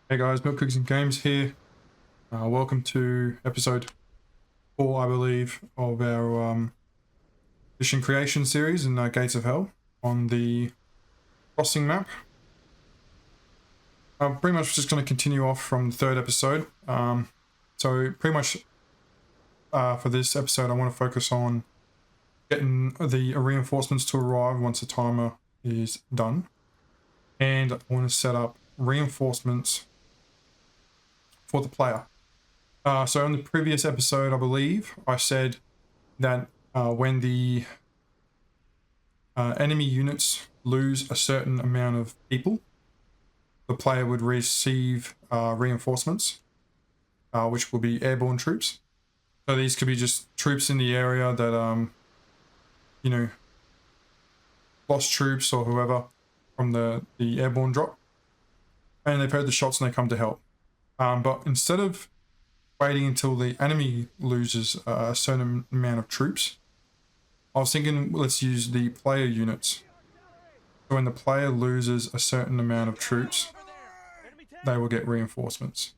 Hey guys, MilkCookiesNGames here. Welcome to episode 4, I believe, of our mission creation series in Gates of Hell on the crossing map. I'm pretty much just going to continue off from the third episode. So pretty much for this episode, I want to focus on getting the reinforcements to arrive once the timer is done. And I want to set up reinforcements for the player. So in the previous episode, I believe, I said that when the enemy units lose a certain amount of people, the player would receive reinforcements, which will be airborne troops. So these could be just troops in the area that, lost troops or whoever from the airborne drop. And they've heard the shots and they come to help. But instead of waiting until the enemy loses a certain amount of troops, I was thinking let's use the player units. So when the player loses a certain amount of troops, they will get reinforcements.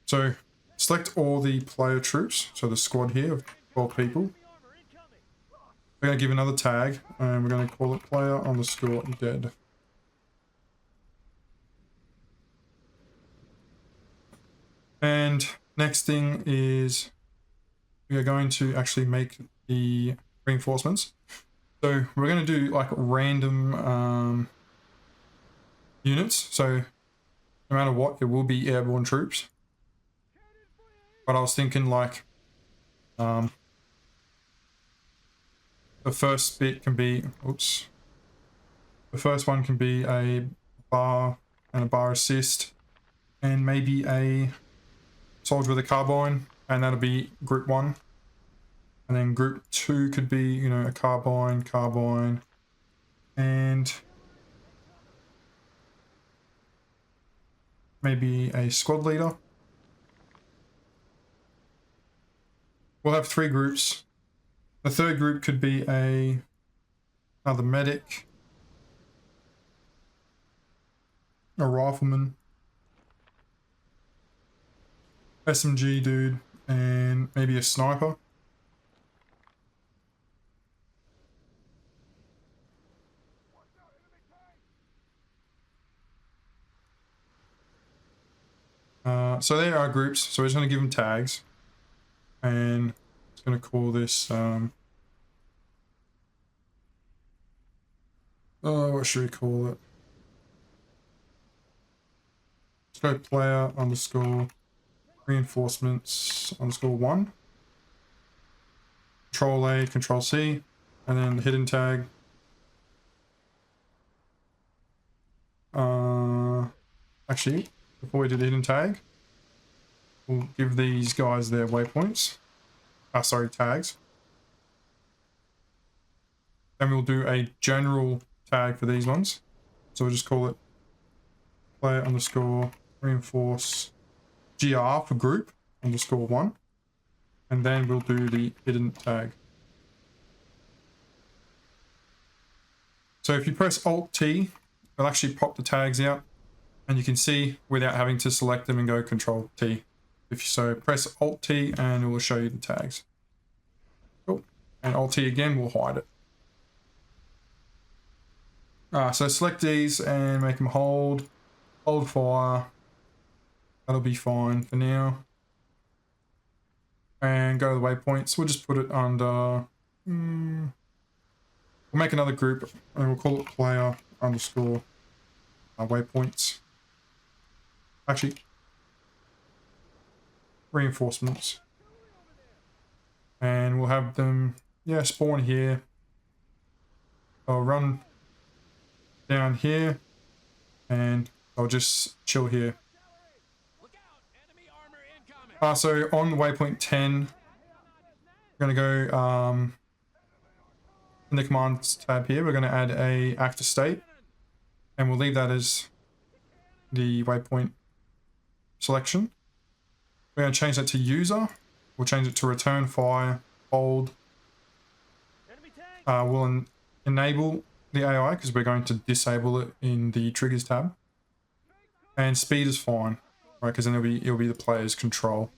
So select all the player troops, so the squad here of 12 people. We're going to give another tag, and we're going to call it player_dead. And next thing is we are going to actually make the reinforcements. So we're going to do like random units. So no matter what, it will be airborne troops. But I was thinking like the first bit can be, the first one can be a bar and a bar assist, and maybe a soldier with a carbine, and that'll be group 1. And then group 2 could be, a carbine, and maybe a squad leader. We'll have 3 groups. The third group could be another medic, a rifleman, SMG dude, and maybe a sniper. So there are groups, so we're just going to give them tags, and it's going to call this, what should we call it? Let's go player_reinforcements_1. Control A, Control C, and then the hidden tag. Actually, before we do the hidden tag, we'll give these guys their waypoints. Tags. Then we'll do a general tag for these ones. So we'll just call it player_reinforce GR for group _1. And then we'll do the hidden tag. So if you press Alt-T, it'll actually pop the tags out, and you can see without having to select them and go Control-T. So press Alt-T and it will show you the tags. Cool. And Alt-T again will hide it. So select these and make them hold fire. That'll be fine for now. And go to the waypoints. We'll just put it under, we'll make another group and we'll call it player_waypoints. Actually, reinforcements. And we'll have them, spawn here. I'll run down here and I'll just chill here. So on waypoint 10, we're going to go in the commands tab here, we're going to add a active state, and we'll leave that as the waypoint selection. We're going to change that to user. We'll change it to return fire, hold. We'll enable the AI because we're going to disable it in the triggers tab. And speed is fine, right? Because then it'll be the player's control.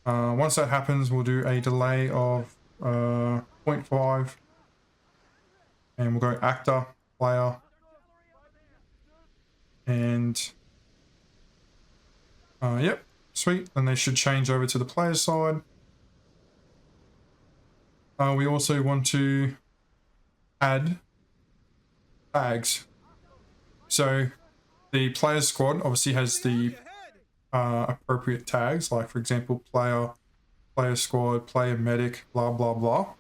Once that happens, we'll do a delay of 0.5, and we'll go actor, player, and yep, sweet. Then they should change over to the player's side. We also want to add tags. So the player's squad obviously has the appropriate tags, like for example, player squad, player medic, blah, blah, blah.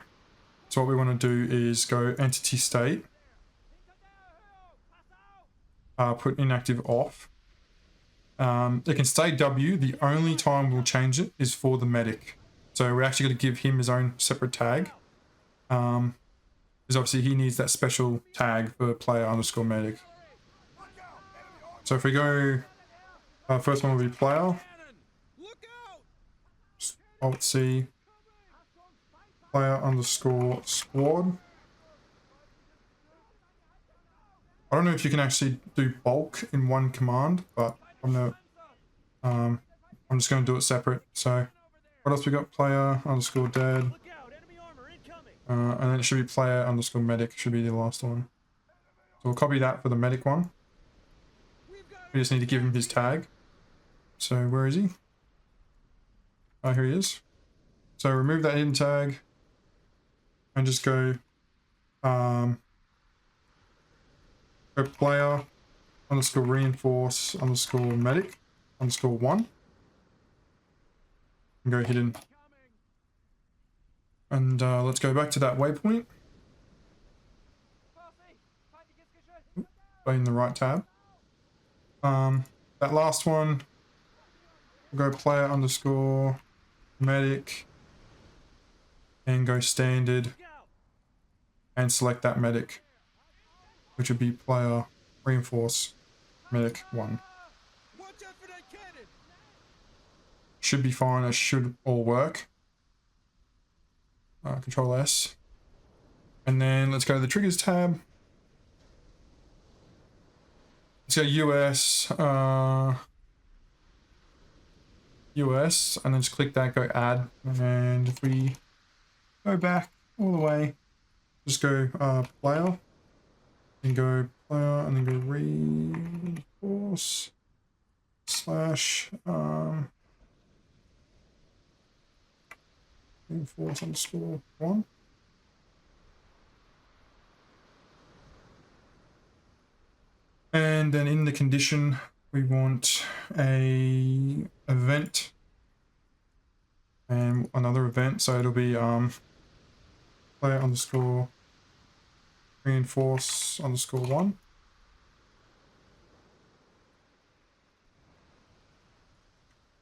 So what we want to do is go entity state, put inactive off. It can stay W. The only time we'll change it is for the medic. So we're actually going to give him his own separate tag. Because obviously he needs that special tag for player underscore medic. So if we go, first one will be player. Alt C, player underscore squad. I don't know if you can actually do bulk in one command, but I'm just going to do it separate. So what else we got? Player underscore dead. And then it should be player underscore medic, should be the last one. So we'll copy that for the medic one. We just need to give him his tag. So where is he? Oh, here he is. So remove that hidden tag and just go player underscore reinforce underscore medic underscore 1 and go hidden. And let's go back to that waypoint. In the right tab. That last one, we'll go player underscore medic and go standard and select that medic, which would be player reinforce medic 1. Should be fine. It should all work. Control S. And then let's go to the triggers tab. Let's go US, US, and then just click that, go add. And if we go back all the way, just go player, and go player, and then go reinforce slash reinforce underscore 1. And then in the condition, we want a event and another event. So it'll be player underscore reinforce underscore 1.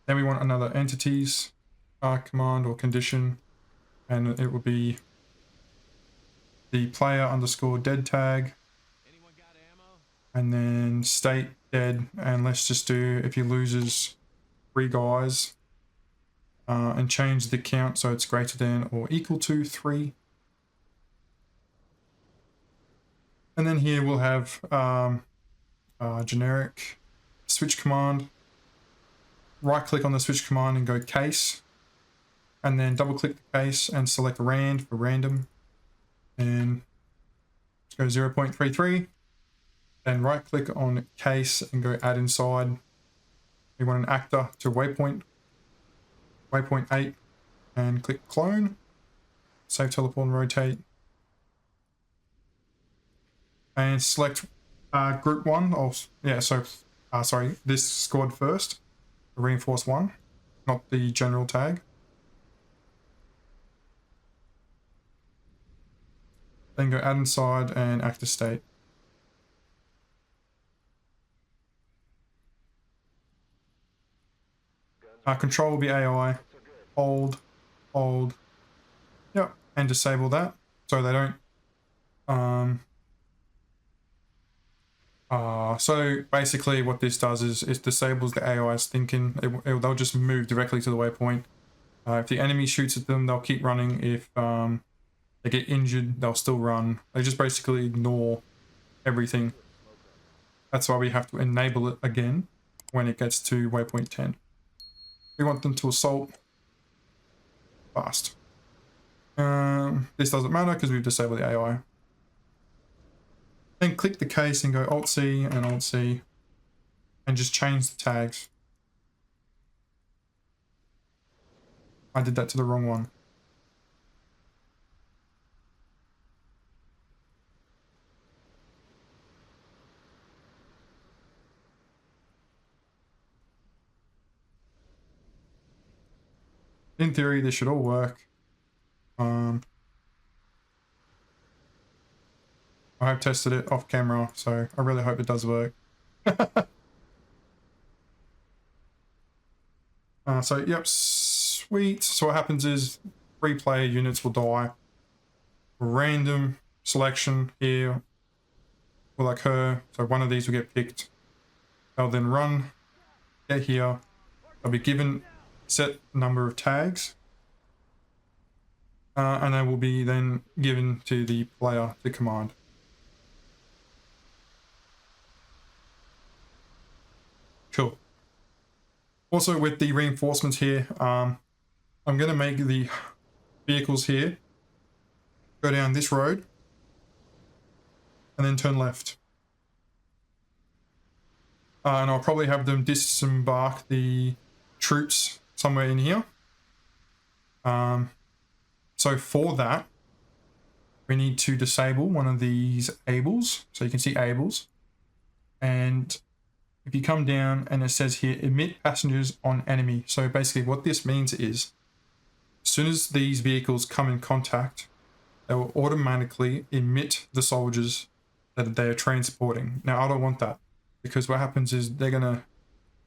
Then we want another entities command or condition, and it will be the player underscore dead tag. And then state dead, and let's just do if he loses 3 guys, and change the count so it's greater than or equal to 3. And then here we'll have generic switch command. Right click on the switch command and go case, and then double click the case and select rand for random, and let's go 0.33. Then right click on case and go add inside. We want an actor to waypoint 8, and click clone, save teleport and rotate, and select group 1. Oh yeah, so sorry, this squad first, reinforce 1, not the general tag. Then go add inside and actor state. Control will be AI, hold, yep, and disable that so they don't. So basically what this does is it disables the AI's thinking. They'll just move directly to the waypoint. If the enemy shoots at them, they'll keep running. If they get injured, they'll still run. They just basically ignore everything. That's why we have to enable it again when it gets to waypoint 10. We want them to assault fast. This doesn't matter because we've disabled the AI. Then click the case and go Alt-C and Alt-C and just change the tags. I did that to the wrong one. In theory, this should all work. I have tested it off camera, so I really hope it does work. So, yep, sweet. So what happens is 3 player units will die. Random selection here will occur. So one of these will get picked. They'll then run, get here. They'll be given set number of tags. And they will be then given to the player to command. Cool. Also with the reinforcements here, I'm going to make the vehicles here go down this road and then turn left. And I'll probably have them disembark the troops somewhere in here. So for that, we need to disable one of these ables. So you can see ables. And if you come down and it says here, emit passengers on enemy. So basically what this means is, as soon as these vehicles come in contact, they will automatically emit the soldiers that they are transporting. Now, I don't want that, because what happens is they're going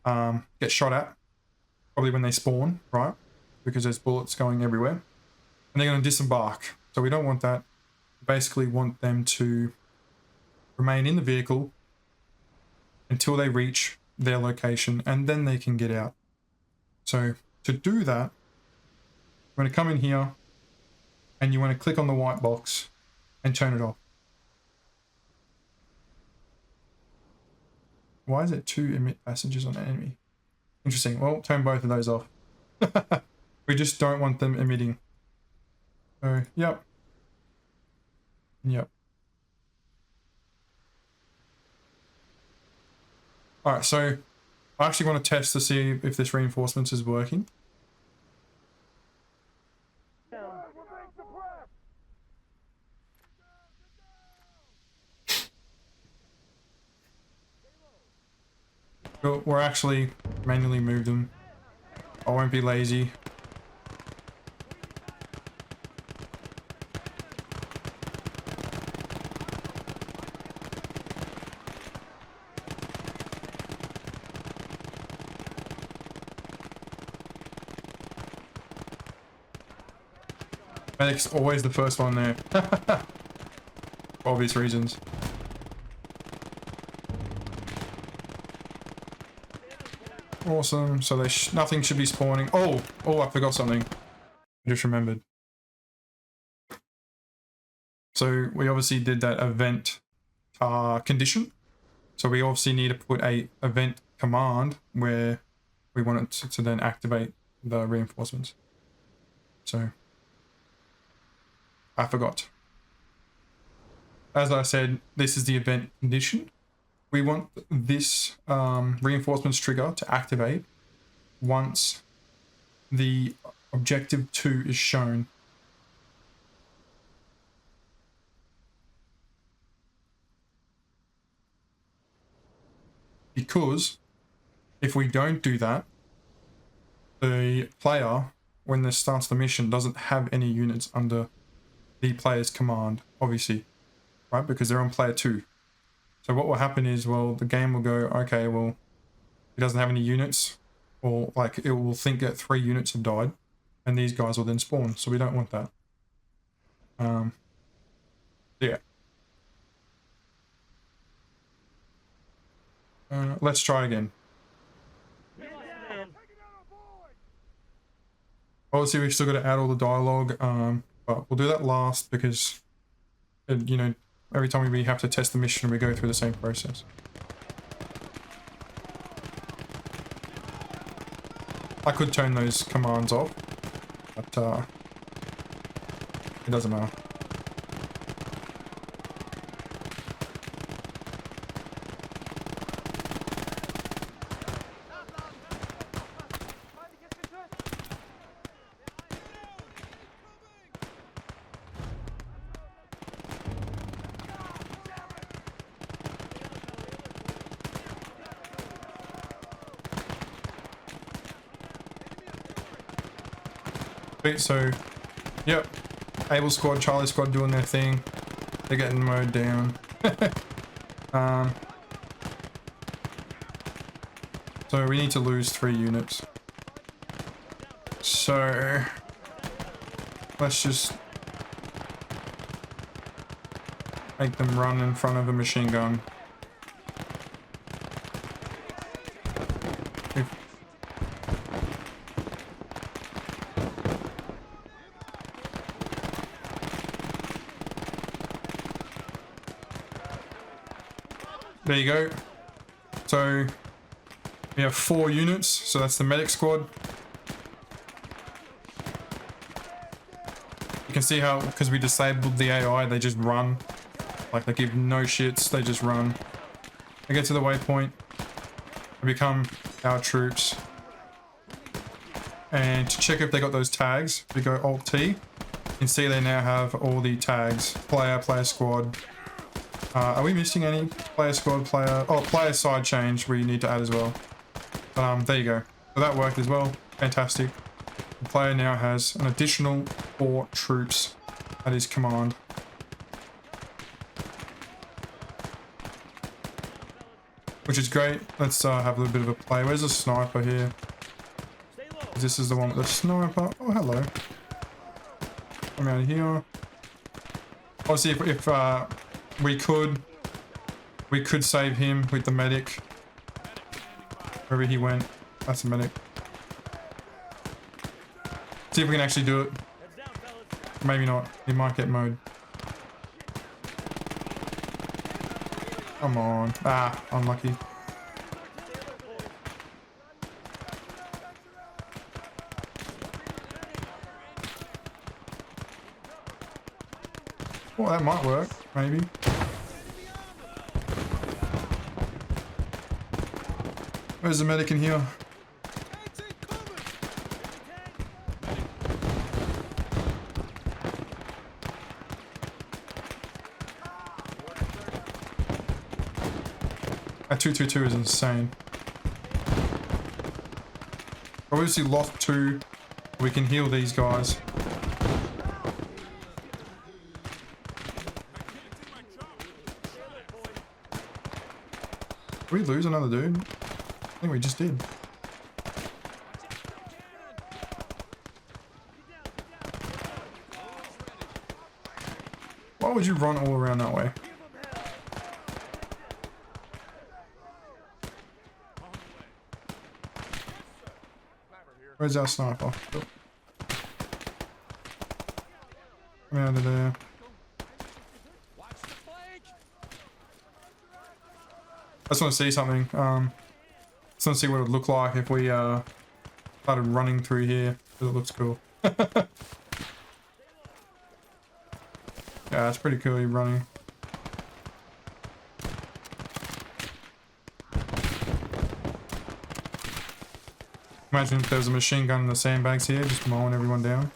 to get shot at, probably when they spawn, right? Because there's bullets going everywhere. And they're going to disembark. So we don't want that. We basically want them to remain in the vehicle until they reach their location, and then they can get out. So to do that, you're going to come in here and you want to click on the white box and turn it off. Why is it to emit passengers on enemy? Interesting. Well, turn both of those off. We just don't want them emitting. So, yep. Yep. Alright, so I actually want to test to see if this reinforcements is working. We'll actually manually move them. I won't be lazy. Medic's always the first one there. For obvious reasons. Awesome. So they nothing should be spawning. Oh, I forgot something. I just remembered. So we obviously did that event condition. So we obviously need to put a event command where we want it to then activate the reinforcements. So I forgot. As I said, this is the event condition. We want this reinforcements trigger to activate once the objective 2 is shown. Because if we don't do that, the player, when this starts the mission, doesn't have any units under the player's command, obviously, right? Because they're on player 2. So what will happen is, well, the game will go, okay, well, he doesn't have any units, or like it will think that 3 units have died, and these guys will then spawn. So we don't want that. Yeah. Let's try again. Obviously, we've still got to add all the dialogue, but we'll do that last because, you know, every time we have to test the mission, we go through the same process. I could turn those commands off, but it doesn't matter. So, yep, Able squad, Charlie squad doing their thing. They're getting mowed down. So we need to lose 3 units. So let's just make them run in front of a machine gun. There you go. So we have 4 units, so that's the medic squad. You can see how, because we disabled the AI, they just run. Like, they give no shits, they just run. They get to the waypoint, they become our troops. And to check if they got those tags, we go Alt-T. You can see they now have all the tags. Player, player squad. Are we missing any? Player squad, player... Oh, player side change we need to add as well. There you go. So that worked as well. Fantastic. The player now has an additional 4 troops at his command. Which is great. Let's have a little bit of a play. Where's the sniper here? This is the one with the sniper. Oh, hello. Come out of here. Obviously, if we could save him with the medic. Wherever he went. That's a medic. See if we can actually do it. Maybe not. He might get mowed. Come on. Ah, unlucky. Oh, that might work. Maybe. Where's the medic in here? That 222 is insane. Obviously lost 2. We can heal these guys. Did we lose another dude? I think we just did. Why would you run all around that way? Where's our sniper? Oh. Come out of there. I just want to see something. Just want to see what it would look like if we started running through here, because it looks cool. Yeah, it's pretty cool you're running. Imagine if there was a machine gun in the sandbags here, just mowing everyone down.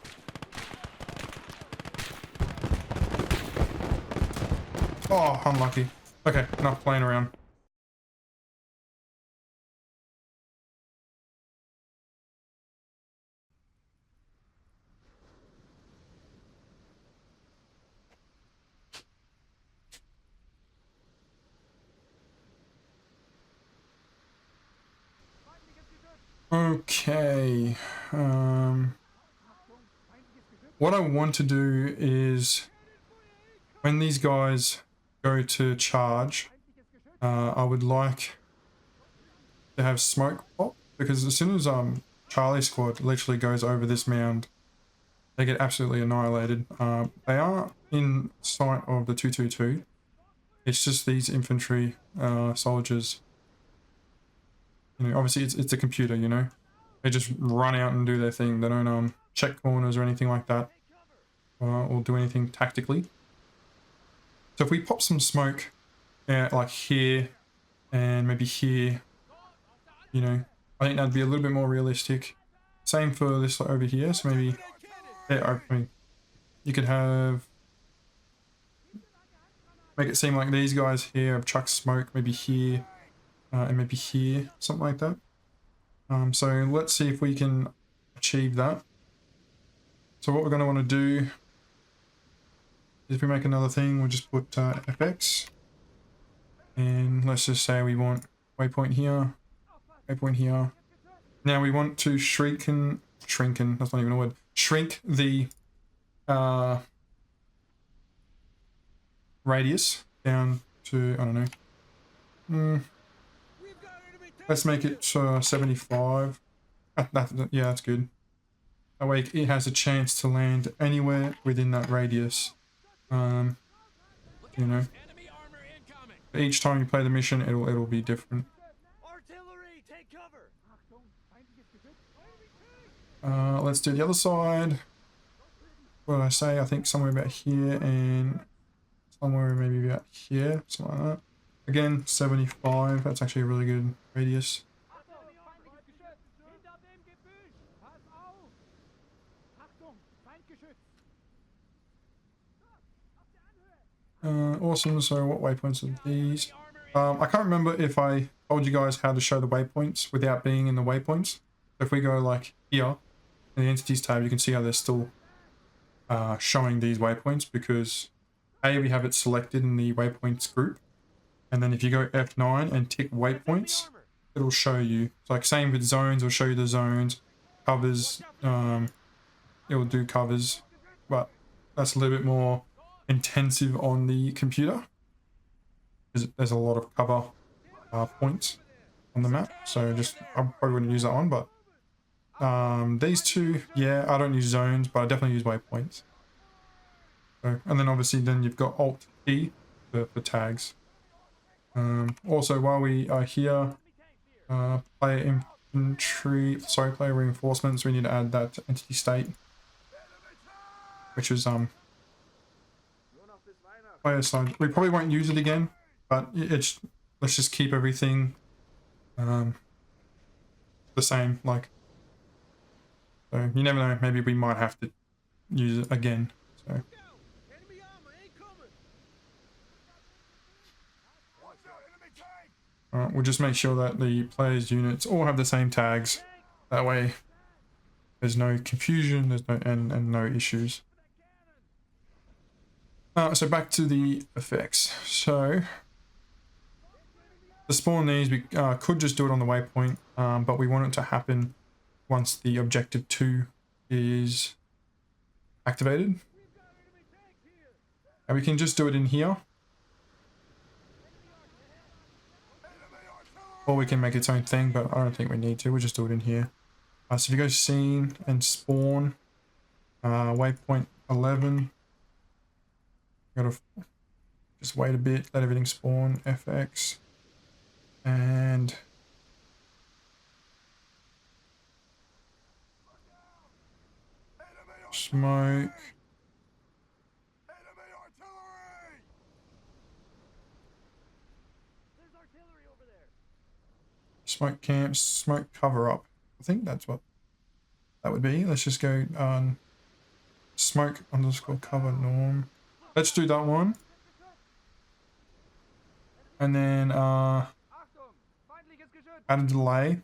Oh, unlucky. Okay, enough playing around. Okay. What I want to do is when these guys go to charge, I would like to have smoke pop, because as soon as Charlie squad literally goes over this mound, they get absolutely annihilated. They are in sight of the 222. It's just these infantry soldiers. You know, obviously it's a computer, you know. They just run out and do their thing. They don't check corners or anything like that, or do anything tactically. So if we pop some smoke like here and maybe here, you know, I think that'd be a little bit more realistic. Same for this over here. So maybe, yeah, I mean, you could make it seem like these guys here have chucked smoke, maybe here, and maybe here, something like that. So let's see if we can achieve that. So what we're going to want to do is if we make another thing, we'll just put FX. And let's just say we want waypoint here, waypoint here. Now we want to shrinken, that's not even a word, shrink the radius down to, I don't know, let's make it 75. Yeah, that's good. That way it has a chance to land anywhere within that radius. You know, each time you play the mission, it'll be different. Let's do the other side. What did I say? I think somewhere about here and somewhere maybe about here, something like that. Again, 75. That's actually a really good radius. Awesome. So what waypoints are these? I can't remember if I told you guys how to show the waypoints without being in the waypoints. So if we go like here in the entities tab, you can see how they're still showing these waypoints because we have it selected in the waypoints group. And then if you go F9 and tick waypoints, it'll show you. It's like same with zones, it'll show you the zones, covers, it will do covers, but that's a little bit more intensive on the computer because there's a lot of cover points on the map. So I probably wouldn't use that one, but these two, yeah, I don't use zones, but I definitely use waypoints. So, and then obviously then you've got Alt T for tags. Also, while we are here, player reinforcements, we need to add that entity state, which is player side. We probably won't use it again, but let's just keep everything the same. Like, so you never know. Maybe we might have to use it again. So. Alright, we'll just make sure that the players' units all have the same tags. That way there's no confusion, there's no and no issues. So back to the effects. So to spawn these, we could just do it on the waypoint, but we want it to happen once the objective 2 is activated. And we can just do it in here. Or we can make its own thing, but I don't think we need to. We'll just do it in here. So if you go scene and spawn, waypoint 11. Gotta just wait a bit, let everything spawn, FX. And smoke. Smoke camps, smoke cover up. I think that's what that would be. Let's just go on smoke _ cover norm. Let's do that one. And then add a delay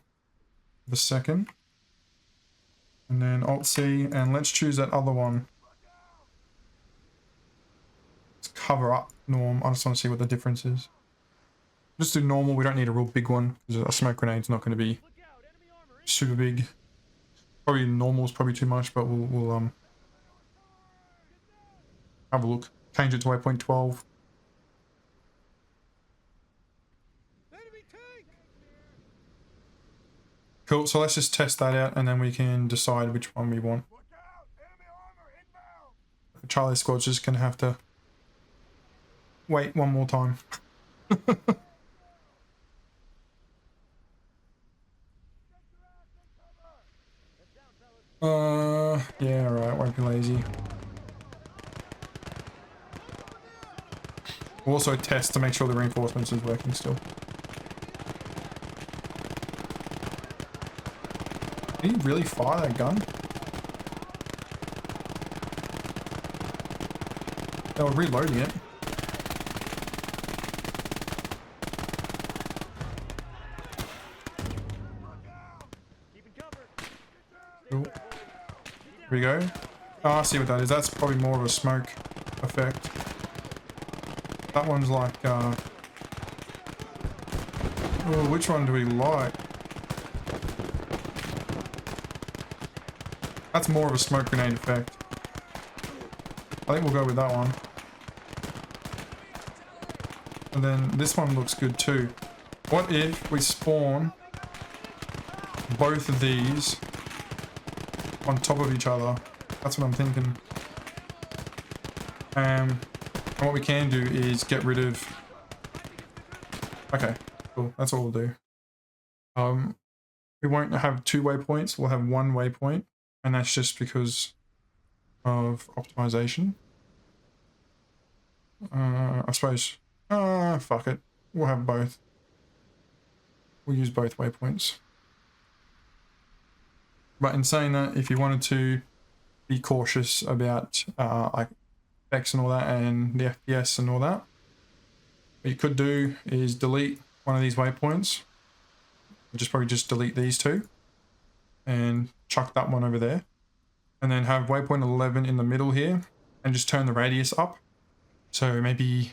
of a second. And then Alt C, and let's choose that other one. It's cover up norm. I just want to see what the difference is. Just do normal, we don't need a real big one, because a smoke grenade's not going to be super big. Probably normal's probably too much, but we'll have a look. Change it to waypoint 12. Cool, so let's just test that out and then we can decide which one we want. Charlie Squad's just going to have to wait one more time. Yeah, alright, won't be lazy. We'll also test to make sure the reinforcements is working still. Can you really fire that gun? They were reloading it. Cool. Here we go. Oh, I see what that is. That's probably more of a smoke effect. That one's like, oh, which one do we like? That's more of a smoke grenade effect. I think we'll go with that one. And then this one looks good too. What if we spawn both of these on top of each other? That's what I'm thinking. And what we can do is get rid of... Okay, cool. That's all we'll do. We won't have 2 waypoints. We'll have 1 waypoint. And that's just because of optimization. I suppose... fuck it. We'll have both. We'll use both waypoints. But in saying that, if you wanted to be cautious about like specs and all that and the FPS and all that, what you could do is delete one of these waypoints. Probably just delete these 2 and chuck that one over there. And then have waypoint 11 in the middle here and just turn the radius up. So maybe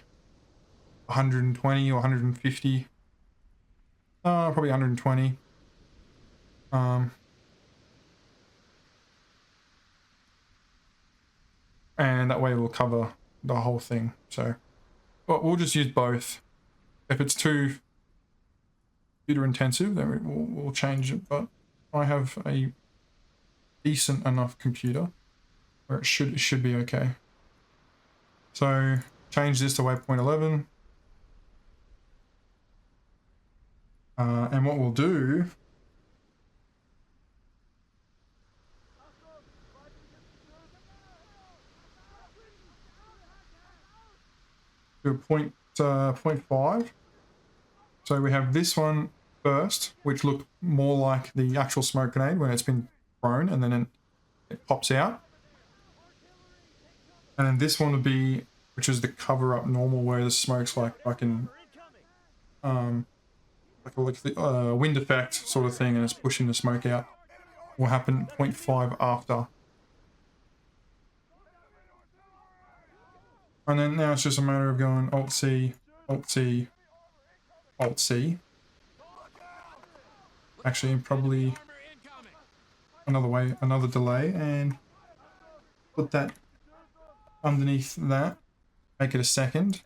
120 or 150. Probably 120. And that way we'll cover the whole thing. So, but we'll just use both. If it's too computer intensive, then we'll change it. But I have a decent enough computer where it should be okay. So change this to waypoint 11. And what we'll do point 0.5. So we have this one first, which looked more like the actual smoke grenade when it's been thrown, and then it pops out. And then this one would be, which is the cover up normal, where the smoke's like fucking like the wind effect sort of thing, and it's pushing the smoke out. Will happen 0.5 after. And then now it's just a matter of going Alt-C, Alt-C, Alt-C. Actually, probably another delay, and put that underneath that. Make it a second.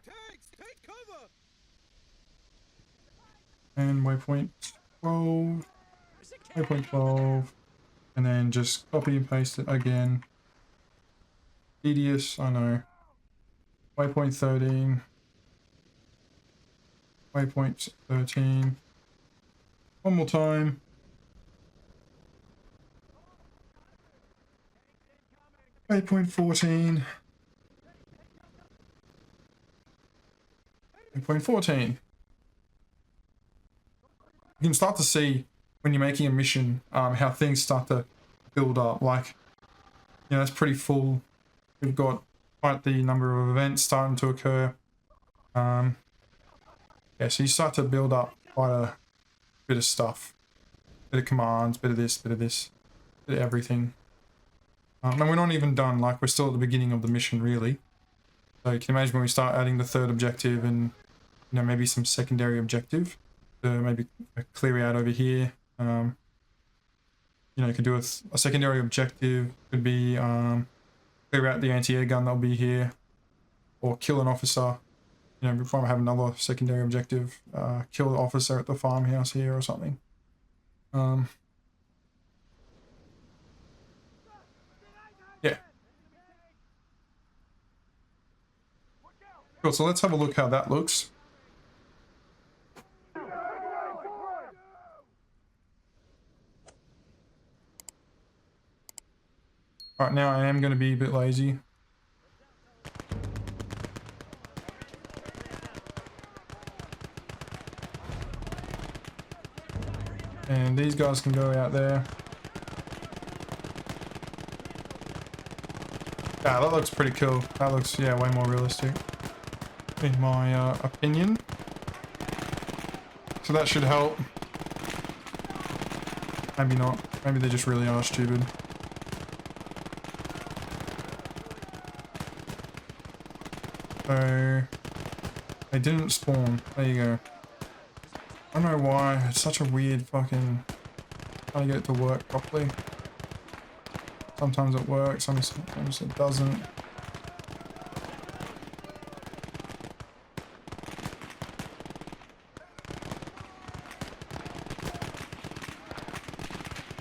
And waypoint 12, waypoint 12, and then just copy and paste it again. Tedious, I know. Waypoint 13, waypoint 13, one more time. Waypoint 14, waypoint 14. You can start to see when you're making a mission how things start to build up. Like, you know, it's pretty full. We've got quite the number of events starting to occur. Yeah, so you start to build up quite a bit of stuff. Bit of commands, bit of this, bit of this, bit of everything. And we're not even done, like we're still at the beginning of the mission really. So you can imagine when we start adding the 3rd objective and, you know, maybe some secondary objective. Maybe clear out over here. You know, you could do a secondary objective. Could be clear out the anti-air gun that'll be here, or kill an officer. You know, we probably have another secondary objective. Kill the officer at the farmhouse here or something. Yeah. Cool. So let's have a look how that looks. Alright, now I am going to be a bit lazy. And these guys can go out there. Yeah, that looks pretty cool. That looks, yeah, way more realistic, in my opinion. So that should help. Maybe not. Maybe they just really are stupid. So they didn't spawn. There you go. I don't know why. It's such a weird fucking... trying to get it to work properly. Sometimes it works, sometimes it doesn't.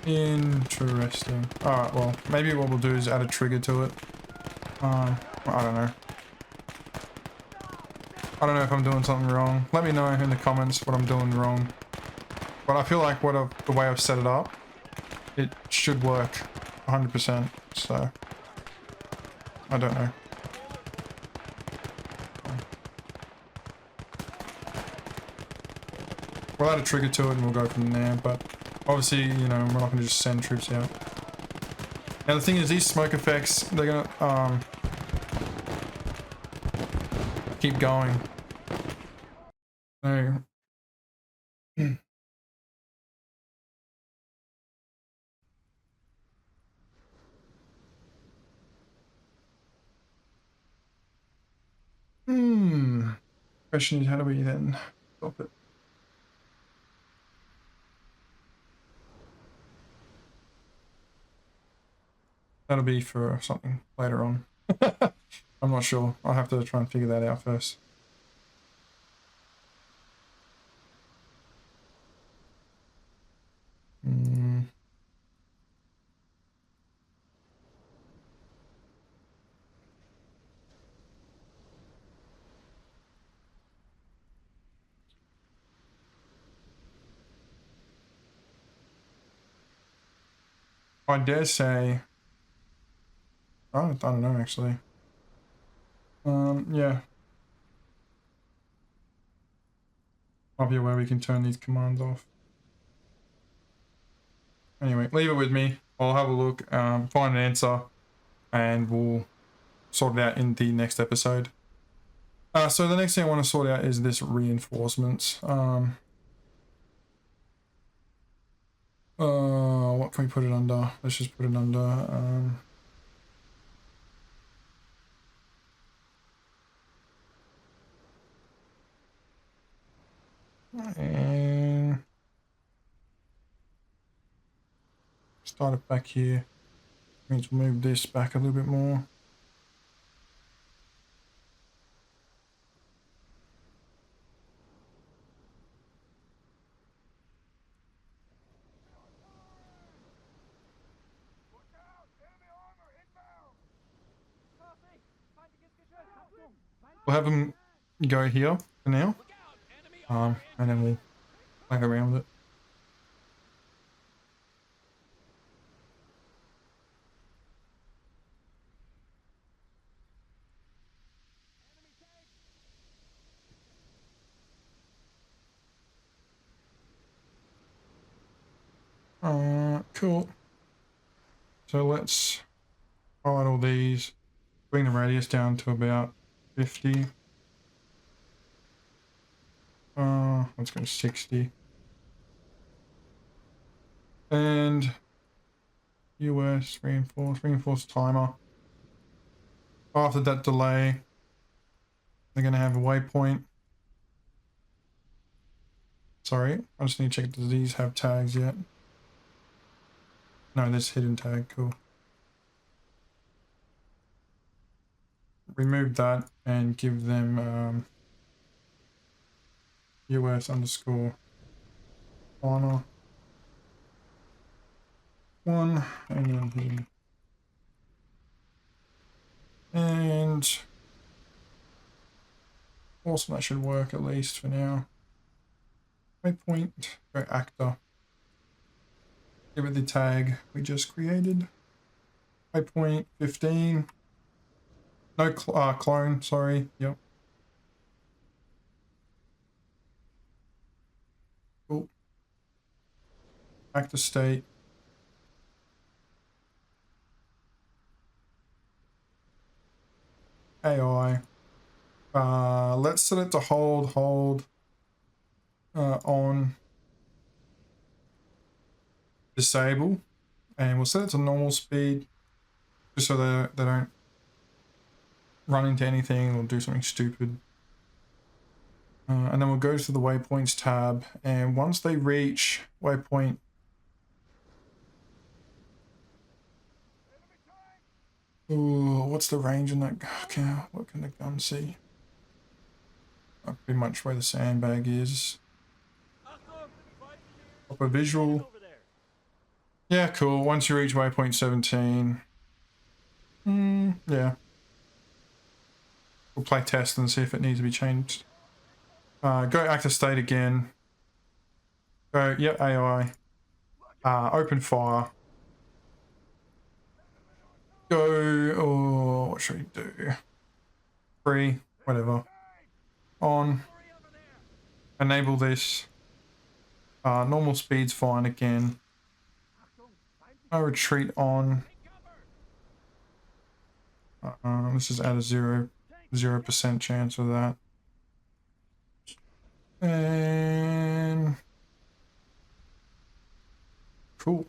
Interesting. Alright, well, maybe what we'll do is add a trigger to it. I don't know. I don't know if I'm doing something wrong. Let me know in the comments what I'm doing wrong. But I feel like the way I've set it up, it should work 100%. So, I don't know. We'll add a trigger to it and we'll go from there. But obviously, you know, we're not going to just send troops out. Now the thing is, these smoke effects, they're gonna keep going. So, question is, how do we then stop it? That'll be for something later on. I'm not sure. I'll have to try and figure that out first. I dare say... I don't know, actually. Yeah. Might be a way we can turn these commands off. Anyway, leave it with me. I'll have a look, find an answer, and we'll sort it out in the next episode. So the next thing I want to sort out is this reinforcements. What can we put it under? Let's just put it under, and start it back here. Means we'll move this back a little bit more. We'll have them go here for now, and then we'll play around with it. Cool. So let's highlight all these, bring the radius down to about 50. Let's go 60. And US reinforce timer. After that delay, they're going to have a waypoint. Sorry, I just need to check, do these have tags yet? No, there's hidden tag, cool. Remove that and give them US underscore honor 1 and then hidden. And awesome, that should work at least for now. Waypoint, go actor. Give it the tag we just created. Waypoint 15. No clone, sorry. Yep. Cool. Back to state. AI. Let's set it to hold, on, disable, and we'll set it to normal speed, just so they don't run into anything or do something stupid. And then we'll go to the waypoints tab, and once they reach waypoint, ooh, what's the range in that? Okay, what can the gun see? Pretty much where the sandbag is. Proper visual. Yeah, cool. Once you reach waypoint 17, yeah. We'll play test and see if it needs to be changed. Go active state again. Go, yep, AI. Open fire. Go, oh, what should we do? 3, whatever. On. Enable this. Normal speed's fine again. No retreat on. Let's just add a 0% chance of that. And cool.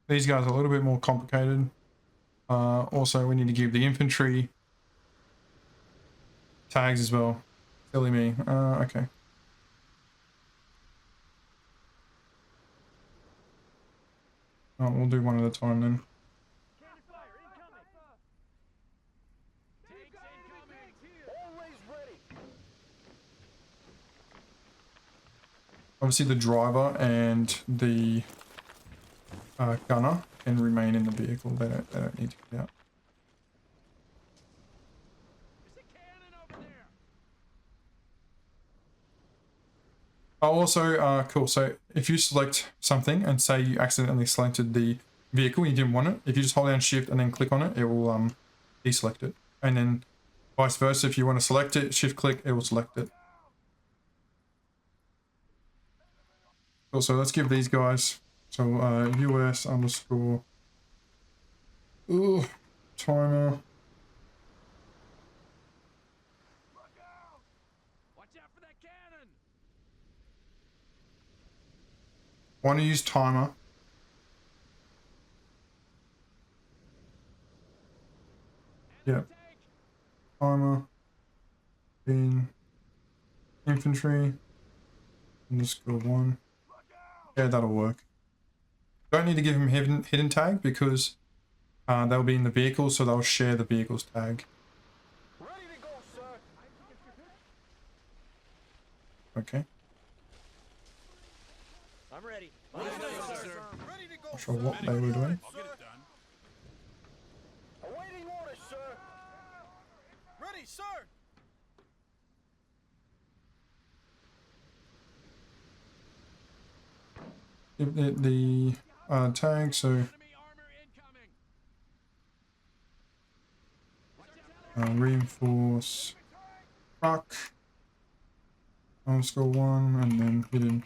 These guys are a little bit more complicated. Also, we need to give the infantry tags as well. Silly me. Okay. Oh, we'll do one at a time then. Obviously, the driver and the gunner can remain in the vehicle. They don't need to get out. Oh, also, cool. So if you select something and say you accidentally selected the vehicle, you didn't want it, if you just hold down shift and then click on it, it will deselect it. And then vice versa, if you want to select it, shift click, it will select it. Cool, so let's give these guys, so US underscore, timer. Want to use timer. Yep. Timer. In infantry. Underscore 1. Yeah, that'll work. Don't need to give him hidden tag because they'll be in the vehicle, so they'll share the vehicle's tag. Ready to go, sir. Okay. I'm ready. Not sure what they were doing. Awaiting orders, sir. Ready, sir. Give it the tag, so reinforce truck underscore 1 and then hidden.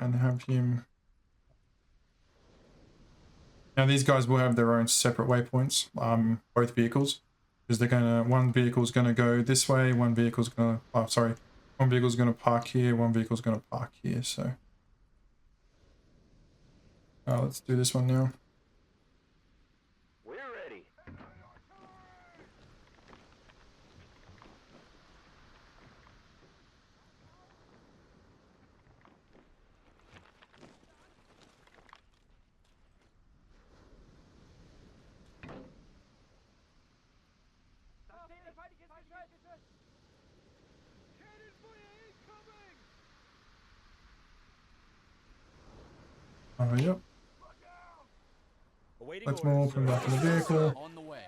And have him. Now these guys will have their own separate waypoints, both vehicles, because they're gonna, one vehicle's gonna go this way, one vehicle's gonna, one vehicle's gonna park here, one vehicle's gonna park here. So let's do this one now. We're ready. Yep. Let's more, put him back in the vehicle. On the way.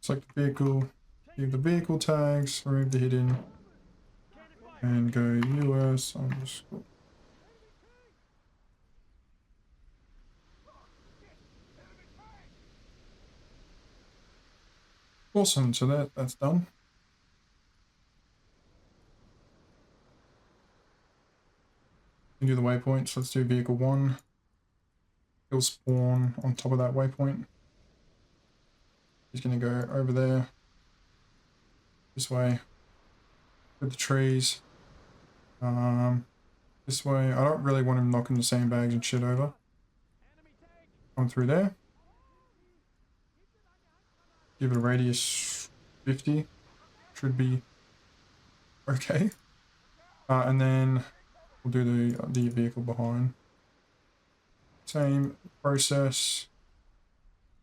select the vehicle, give the vehicle tags, remove the hidden, and go US underscore. Awesome, so that's done. We can do the waypoints. Let's do vehicle 1. He'll spawn on top of that waypoint. He's going to go over there, this way, with the trees. This way. I don't really want him knocking the sandbags and shit over. Come through there. Give it a radius 50. Should be okay. And then we'll do the vehicle behind. Same process.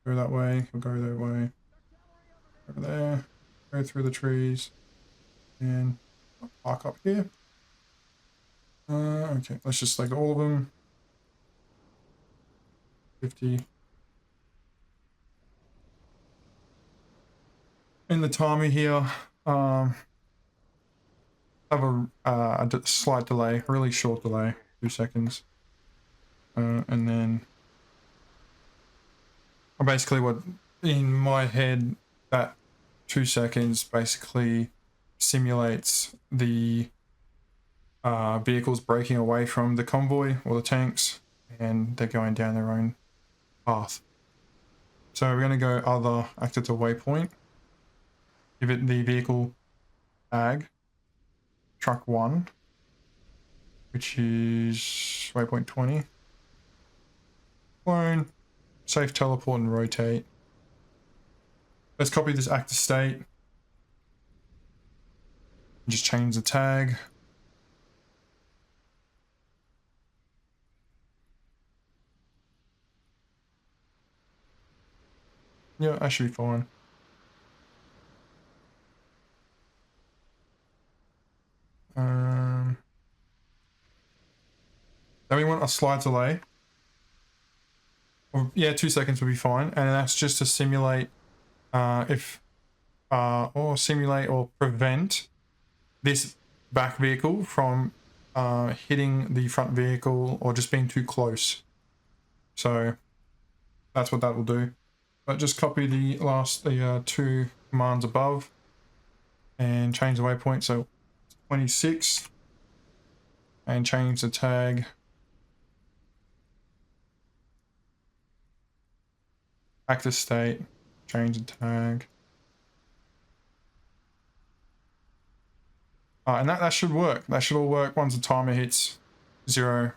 Go that way. He'll go that way. Over there. Go through the trees. And park up here. Okay, let's just select all of them. 50. In the timer here, have a slight delay, a really short delay, 2 seconds. And then basically what in my head that 2 seconds basically simulates the vehicles breaking away from the convoy or the tanks, and they're going down their own path. So we're going to go other, act as a waypoint. Give it the vehicle tag, truck 1, which is waypoint 20. Clone, safe teleport and rotate. Let's copy this active state. Just change the tag. Yeah, that should be fine. Then we want a slight delay. Yeah, 2 seconds would be fine, and that's just to simulate or simulate or prevent this back vehicle from hitting the front vehicle or just being too close. So that's what that will do. But just copy the last 2 commands above and change the waypoint, so 26, and change the tag. Active state, change the tag. And that should work. That should all work once the timer hits 0.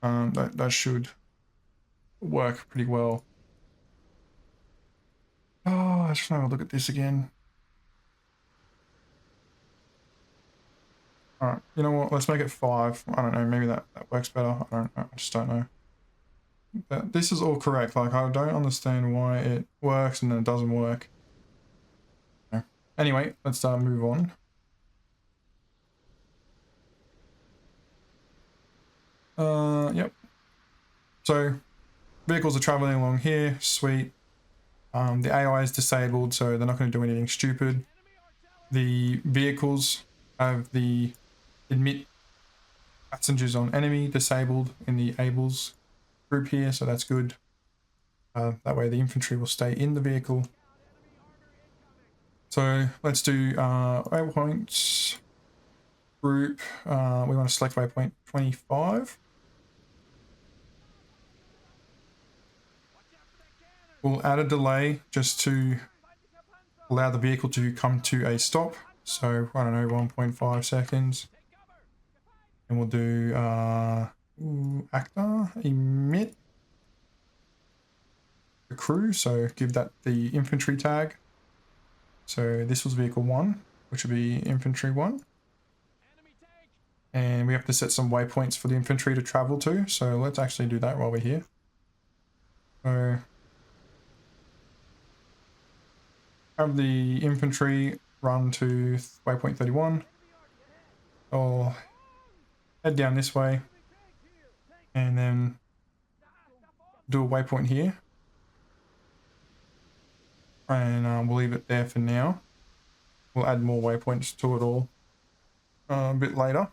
That should work pretty well. Oh, I just want to have a look at this again. Alright, you know what? Let's make it 5. I don't know, maybe that works better. I just don't know. This is all correct. Like, I don't understand why it works and then it doesn't work. Anyway, let's move on. Yep. So, vehicles are traveling along here. Sweet. The AI is disabled, so they're not going to do anything stupid. The vehicles have the admit passengers on enemy disabled in the ables group here, so that's good. That way the infantry will stay in the vehicle. So let's do waypoints group. We want to select waypoint 25. We'll add a delay just to allow the vehicle to come to a stop. So I don't know, 1.5 seconds. And we'll do actor, emit the crew, so give that the infantry tag. So this was vehicle 1, which would be infantry 1. And we have to set some waypoints for the infantry to travel to, so let's actually do that while we're here. So have the infantry run to waypoint 31. I'll head down this way and then do a waypoint here. And we'll leave it there for now. We'll add more waypoints to it all a bit later.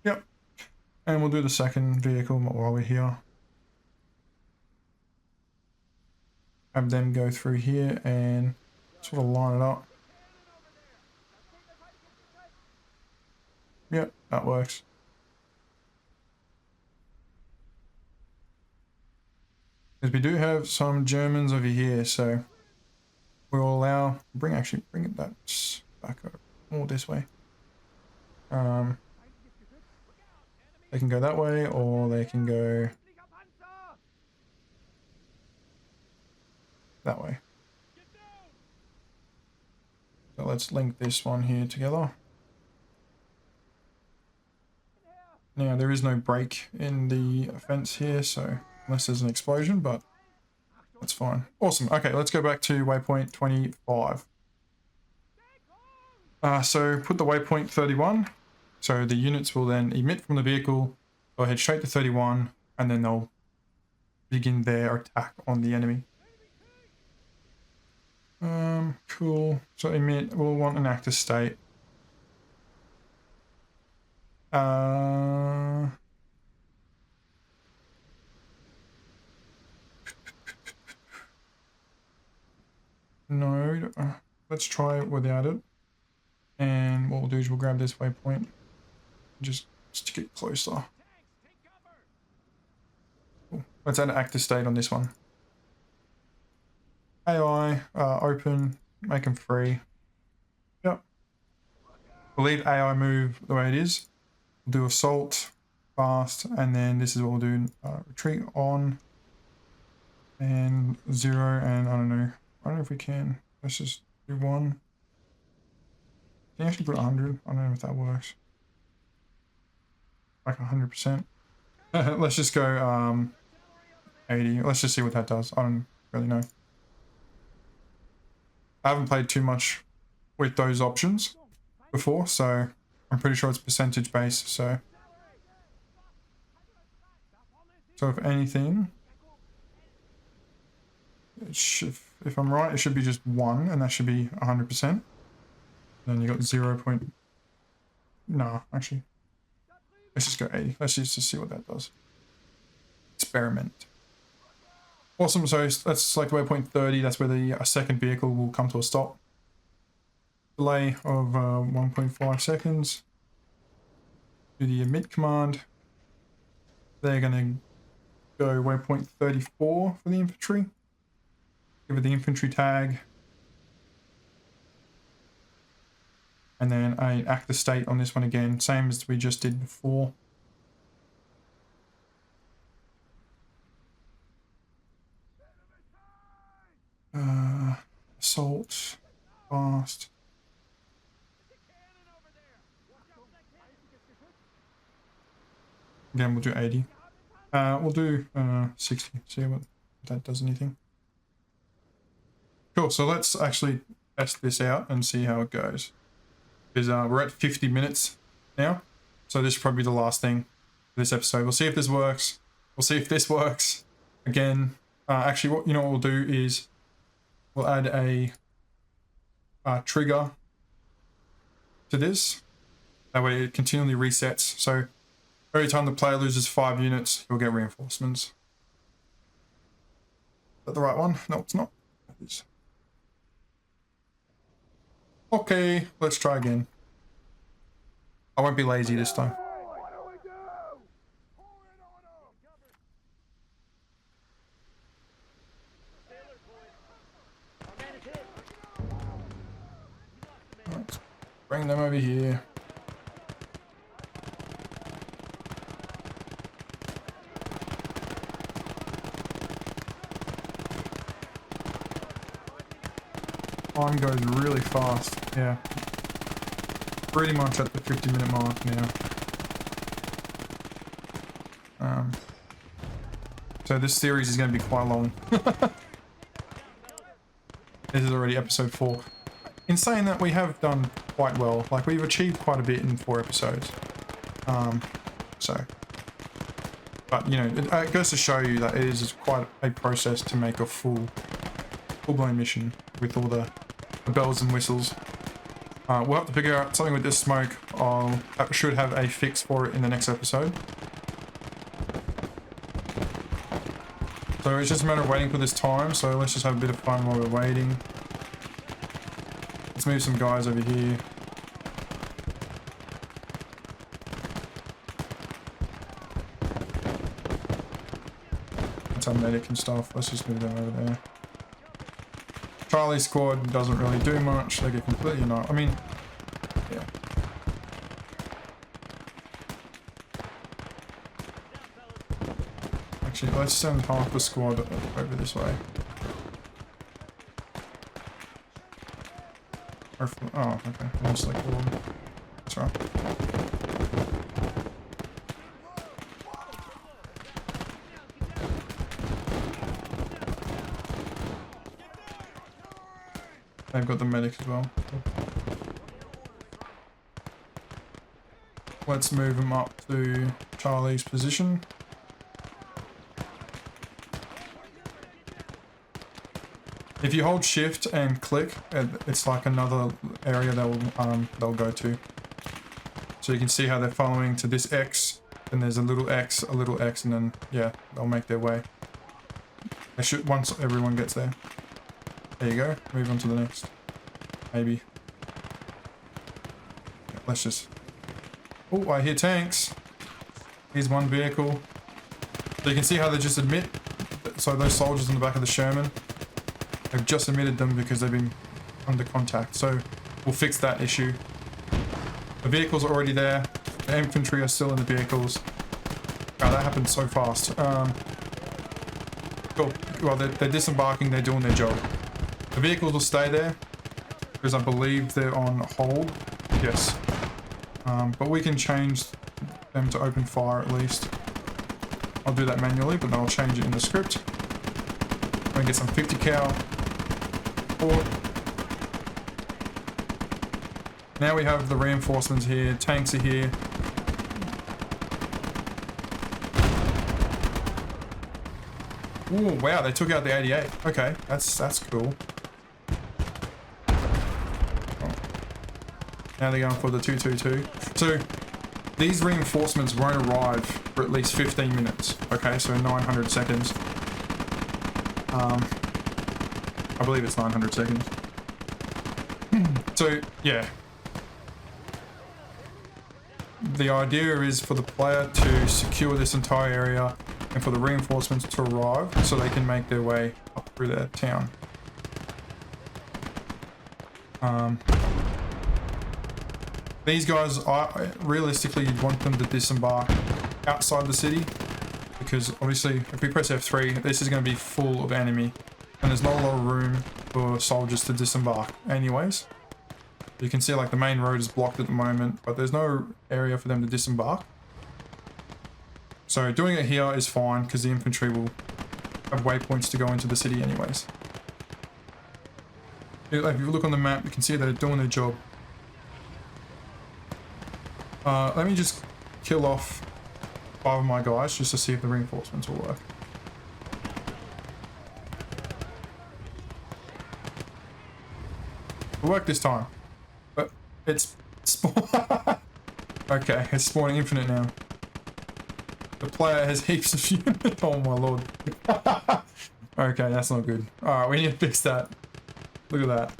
Yep. And we'll do the second vehicle while we're here. Have them go through here and sort of line it up. Yep, that works. Because we do have some Germans over here, so we'll allow bring it that back over more this way. They can go that way, or they can go that way. So let's link this one here together. Now there is no break in the fence here, so unless there's an explosion, but that's fine. Awesome. Okay, let's go back to waypoint 25. So put the waypoint 31. So the units will then emit from the vehicle, go ahead straight to 31, and then they'll begin their attack on the enemy. Cool. So emit, we'll want an active state. No, let's try it without it. And what we'll do is we'll grab this waypoint, just stick it closer. Cool. Let's add an active state on this one. AI, open, make them free. Yep. We'll leave AI move the way it is. We'll do assault, fast, and then this is what we'll do. Retreat on, and 0, and I don't know if we can. Let's just do 1. Can you actually put 100? I don't know if that works. Like 100%. Let's just go 80. Let's just see what that does. I don't really know. I haven't played too much with those options before, so I'm pretty sure it's percentage based. So if anything, it should, if I'm right, it should be just 1, and that should be 100%. Then you got 0. No, actually, let's just go 80. Let's just see what that does. Experiment. Awesome. So let's select waypoint 30. That's where the second vehicle will come to a stop. Delay of 1.5 seconds. Do the emit command. They're going to go waypoint 34 for the infantry. Give it the infantry tag. And then I act the state on this one again, same as we just did before. Assault, fast. Again, we'll do 80. We'll do 60. See what if that does anything. Cool. So let's actually test this out and see how it goes. Because we're at 50 minutes now, so this is probably the last thing for this episode. We'll see if this works. We'll see if this works again. Actually, what we'll do is we'll add a trigger to this. That way it continually resets. So every time the player loses 5 units, he'll get reinforcements. Is that the right one? No, it's not. It is. Okay, let's try again. I won't be lazy this time. Let's bring them over here. Time goes really fast, yeah. Pretty much at the 50-minute mark now. So this series is going to be quite long. This is already episode 4. In saying that, we have done quite well. Like, we've achieved quite a bit in 4 episodes. So But you know, it goes to show you that it is quite a process to make a full-blown mission with all the bells and whistles. We'll have to figure out something with this smoke. I should have a fix for it in the next episode. So it's just a matter of waiting for this time, so let's just have a bit of fun while we're waiting. Let's move some guys over here. That's our medic and stuff. Let's just move them over there. Charlie squad doesn't really do much. They get completely not. I mean, yeah. Actually, let's send half the squad over this way. Oh, okay. I'll select all of them. That's right. They've got the medic as well. Let's move them up to Charlie's position. If you hold shift and click, it's like another area they'll go to. So you can see how they're following to this X, and there's a little X, and then yeah, they'll make their way. They should, once everyone gets there. There you go. Move on to the next. Maybe. Yeah, let's just... Oh, I hear tanks. Here's one vehicle. So you can see how they just admit. So those soldiers in the back of the Sherman, they've just admitted them because they've been under contact. So we'll fix that issue. The vehicles are already there. The infantry are still in the vehicles. Wow, that happened so fast. Cool. Well, they're disembarking. They're doing their job. The vehicles will stay there because I believe they're on hold. Yes. But we can change them to open fire at least. I'll do that manually, but then I'll change it in the script. I'm gonna get some 50 cal. Now we have the reinforcements here. Tanks are here. Oh wow, they took out the 88. Okay, that's cool. Now they're going for the 222. So these reinforcements won't arrive for at least 15 minutes. Okay, so 900 seconds. I believe it's 900 seconds. So yeah. The idea is for the player to secure this entire area and for the reinforcements to arrive so they can make their way up through their town. These guys, realistically, you'd want them to disembark outside the city because obviously if we press F3, this is going to be full of enemy and there's not a lot of room for soldiers to disembark anyways. You can see like the main road is blocked at the moment, but there's no area for them to disembark. So doing it here is fine because the infantry will have waypoints to go into the city anyways. If you look on the map, you can see they're doing their job. Let me just kill off 5 of my guys just to see if the reinforcements will work. It'll work this time, but it's okay, it's spawning infinite now. The player has heaps of units. Oh my lord. Okay, that's not good. Alright, we need to fix that. Look at that.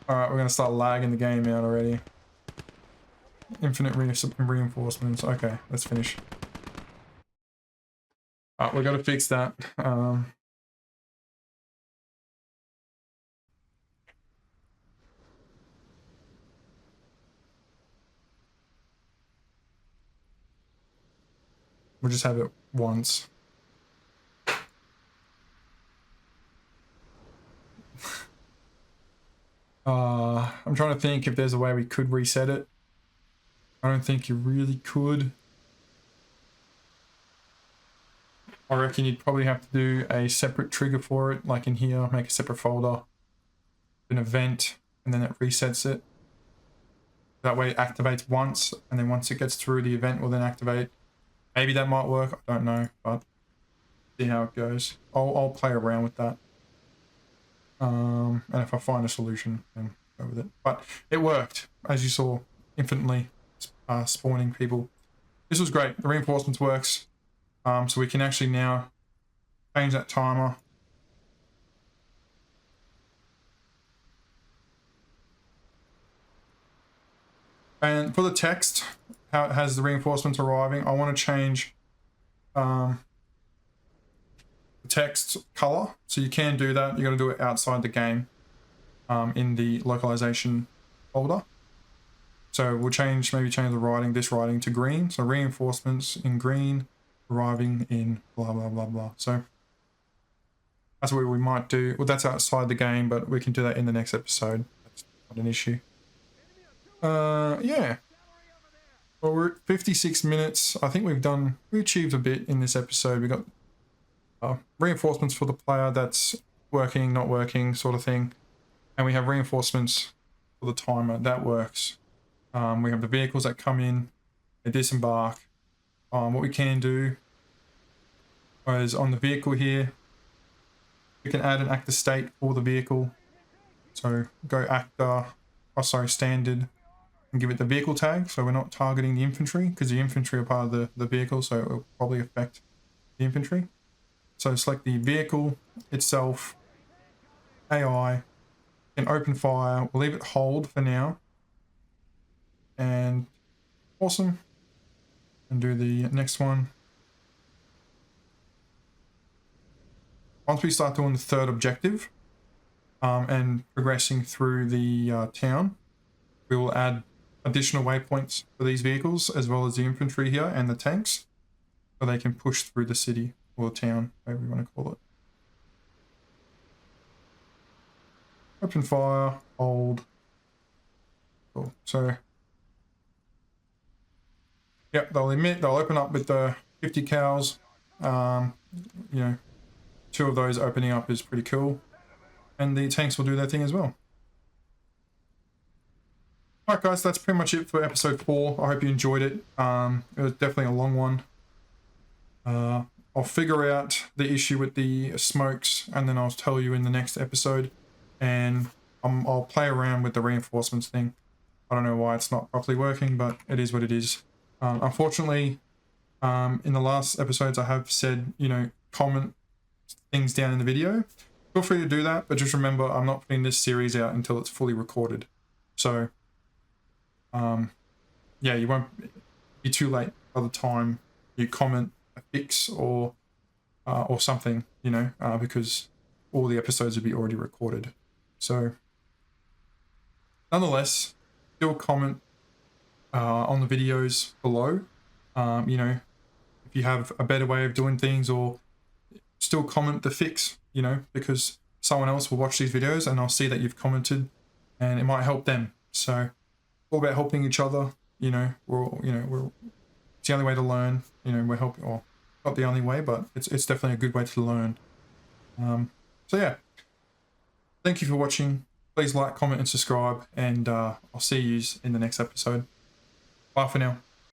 Alright, we're gonna start lagging the game out already. Infinite reinforcements. Okay, let's finish. Alright, we gotta fix that. We'll just have it once. I'm trying to think if there's a way we could reset it. I don't think you really could. I reckon you'd probably have to do a separate trigger for it, like in here, make a separate folder, an event, and then it resets it. That way it activates once, and then once it gets through the event will then activate. Maybe that might work. I don't know, but see how it goes. I'll play around with that. And if I find a solution, then go with it. But it worked, as you saw, infinitely spawning people. This was great. The reinforcements works. So we can actually now change that timer. And for the text, how it has the reinforcements arriving, I want to change the text color. So you can do that. You're going to do it outside the game in the localization folder. So we'll maybe change the writing, this writing to green. So reinforcements in green, arriving in blah, blah, blah, blah. So that's what we might do. Well, that's outside the game, but we can do that in the next episode. That's not an issue. Yeah. Well, we're at 56 minutes. I think we achieved a bit in this episode. We got reinforcements for the player, that's working, not working sort of thing. And we have reinforcements for the timer, that works. We have the vehicles that come in, they disembark. What we can do is on the vehicle here, we can add an actor state for the vehicle. So go actor, standard, and give it the vehicle tag. So we're not targeting the infantry because the infantry are part of the vehicle, so it will probably affect the infantry. So select the vehicle itself, AI, and open fire. We'll leave it hold for now. And awesome. And do the next one. Once we start doing the third objective and progressing through the town, we will add additional waypoints for these vehicles as well as the infantry here and the tanks so they can push through the city or the town, whatever you want to call it. Open fire, hold. Cool. So yep, they'll open up with the 50 cows. You know, 2 of those opening up is pretty cool. And the tanks will do their thing as well. Alright guys, that's pretty much it for episode 4. I hope you enjoyed it. It was definitely a long one. I'll figure out the issue with the smokes and then I'll tell you in the next episode. And I'll play around with the reinforcements thing. I don't know why it's not properly working, but it is what it is. Unfortunately, in the last episodes I have said, you know, comment things down in the video. Feel free to do that, but just remember I'm not putting this series out until it's fully recorded. So, yeah, you won't be too late by the time you comment a fix or something, you know, because all the episodes will be already recorded. So, nonetheless, still comment on the videos below. You know, if you have a better way of doing things, or still comment the fix, you know, because someone else will watch these videos and I'll see that you've commented and it might help them. So all about helping each other, you know, it's the only way to learn, you know, we're helping, or not the only way, but it's definitely a good way to learn. So yeah, thank you for watching. Please like, comment and subscribe, and I'll see you in the next episode. Bye for now.